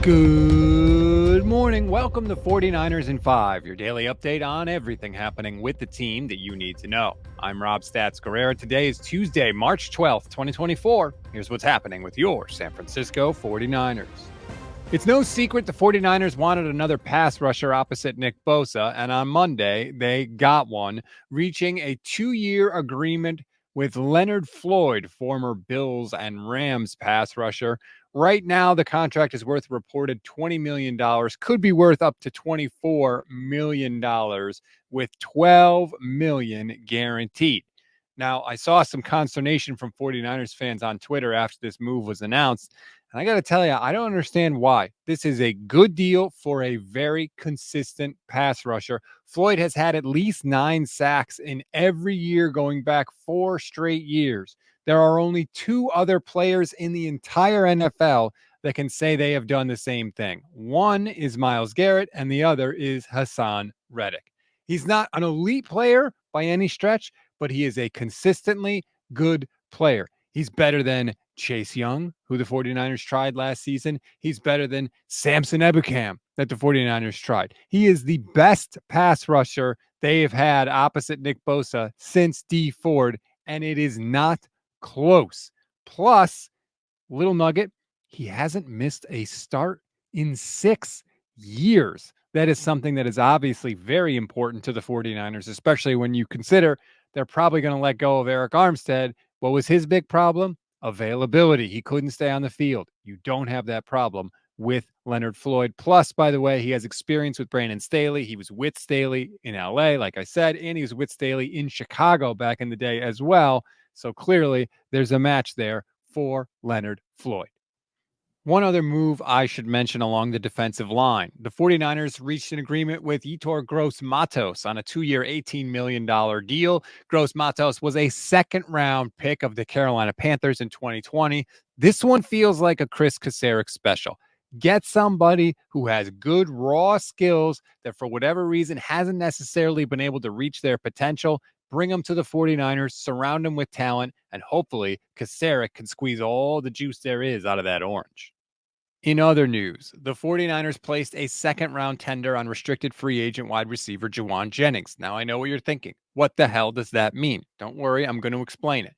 Good morning. Welcome to 49ers in 5, your daily update on everything happening with the team that you need to know. I'm Rob Stats Guerrera. Today is Tuesday, March 12th, 2024. Here's what's happening with your San Francisco 49ers. It's no secret the 49ers wanted another pass rusher opposite Nick Bosa, and on Monday, they got one, reaching a 2-year agreement with Leonard Floyd, former Bills and Rams pass rusher. Right now, the contract is worth reported $20 million, could be worth up to $24 million, with $12 million guaranteed. Now, I saw some consternation from 49ers fans on Twitter after this move was announced. And I got to tell you, I don't understand why. This is a good deal for a very consistent pass rusher. Floyd has had at least 9 sacks in every year going back 4 straight years. There are only 2 other players in the entire NFL that can say they have done the same thing. One is Myles Garrett, and the other is Hassan Reddick. He's not an elite player by any stretch, but he is a consistently good player. He's better than Chase Young, who the 49ers tried last season. He's better than Samson Ebukam that the 49ers tried. He is the best pass rusher they have had opposite Nick Bosa since Dee Ford, and it is not close. Plus, little nugget, he hasn't missed a start in 6 years. That is something that is obviously very important to the 49ers, especially when you consider they're probably going to let go of Eric Armstead. What was his big problem? Availability. He couldn't stay on the field. You don't have that problem with Leonard Floyd. Plus, by the way, he has experience with Brandon Staley. He was with Staley in LA, like I said, and he was with Staley in Chicago back in the day as well. So clearly, there's a match there for Leonard Floyd. One other move I should mention along the defensive line. The 49ers reached an agreement with Yetur Gross-Matos on a 2-year, $18 million deal. Gross-Matos was a second-round pick of the Carolina Panthers in 2020. This one feels like a Chris Kasarik special. Get somebody who has good raw skills that for whatever reason hasn't necessarily been able to reach their potential. Bring them to the 49ers, surround them with talent, and hopefully Kasarik can squeeze all the juice there is out of that orange. In other news, the 49ers placed a second-round tender on restricted free agent wide receiver Jawan Jennings. Now, I know what you're thinking. What the hell does that mean? Don't worry, I'm going to explain it.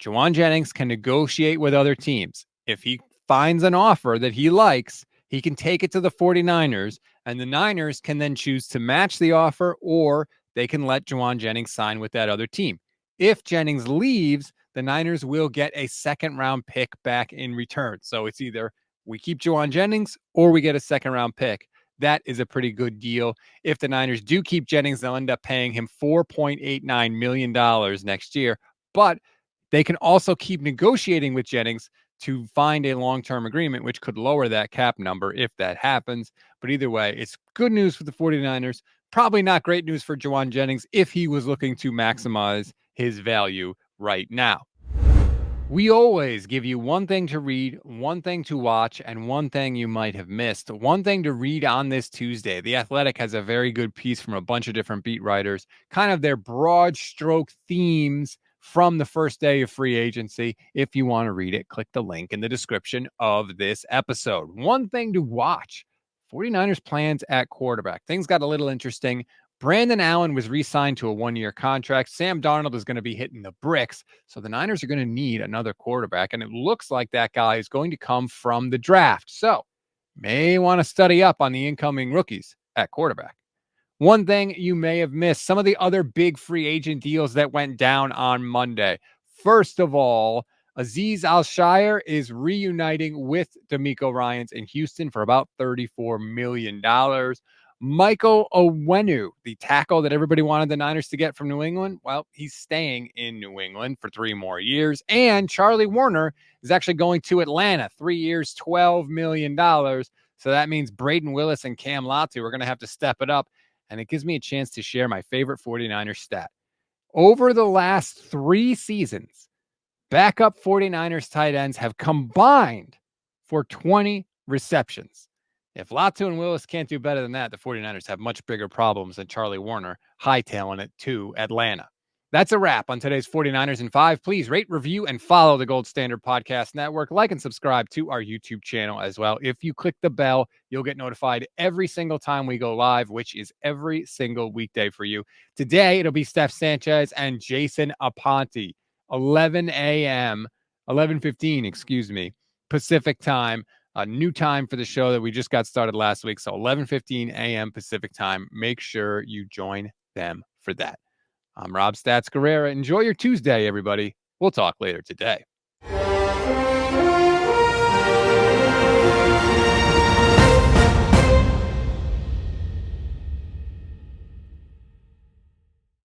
Jawan Jennings can negotiate with other teams. If he finds an offer that he likes, he can take it to the 49ers, and the Niners can then choose to match the offer, or they can let Jawan Jennings sign with that other team. If Jennings leaves, the Niners will get a second-round pick back in return. So it's either we keep Jawan Jennings or we get a second-round pick. That is a pretty good deal. If the Niners do keep Jennings, they'll end up paying him $4.89 million next year. But they can also keep negotiating with Jennings to find a long-term agreement, which could lower that cap number if that happens. But either way, it's good news for the 49ers. Probably not great news for Jawan Jennings if he was looking to maximize his value right now. We always give you one thing to read, one thing to watch, and one thing you might have missed. One thing to read on this Tuesday. The Athletic has a very good piece from a bunch of different beat writers, kind of their broad stroke themes from the first day of free agency. If you want to read it, click the link in the description of this episode. One thing to watch. 49ers plans at quarterback. Things got a little interesting. Brandon Allen was re-signed to a 1-year contract. Sam Darnold is going to be hitting the bricks. So the Niners are going to need another quarterback. And it looks like that guy is going to come from the draft. So may want to study up on the incoming rookies at quarterback. One thing you may have missed, some of the other big free agent deals that went down on Monday. First of all, Azeez Al-Shaair is reuniting with DeMeco Ryans in Houston for about $34 million. Michael Onwenu, the tackle that everybody wanted the Niners to get from New England, well, he's staying in New England for 3 more years. And Charlie Warner is actually going to Atlanta, 3 years, $12 million. So that means Braden Willis and Cam Latu are going to have to step it up. And it gives me a chance to share my favorite 49ers stat. Over the last 3 seasons, backup 49ers tight ends have combined for 20 receptions. If Latu and Willis can't do better than that, the 49ers have much bigger problems than Charlie Warner hightailing it to Atlanta. That's a wrap on today's 49ers in 5. Please rate, review, and follow the Gold Standard Podcast Network. Like and subscribe to our YouTube channel as well. If you click the bell, you'll get notified every single time we go live, which is every single weekday for you. Today, it'll be Steph Sanchez and Jason Aponte, 11 a.m., 11:15, excuse me, Pacific time. A new time for the show that we just got started last week. So 11:15 a.m. Pacific time. Make sure you join them for that. I'm Rob Stats Guerrera. Enjoy your Tuesday, everybody. We'll talk later today.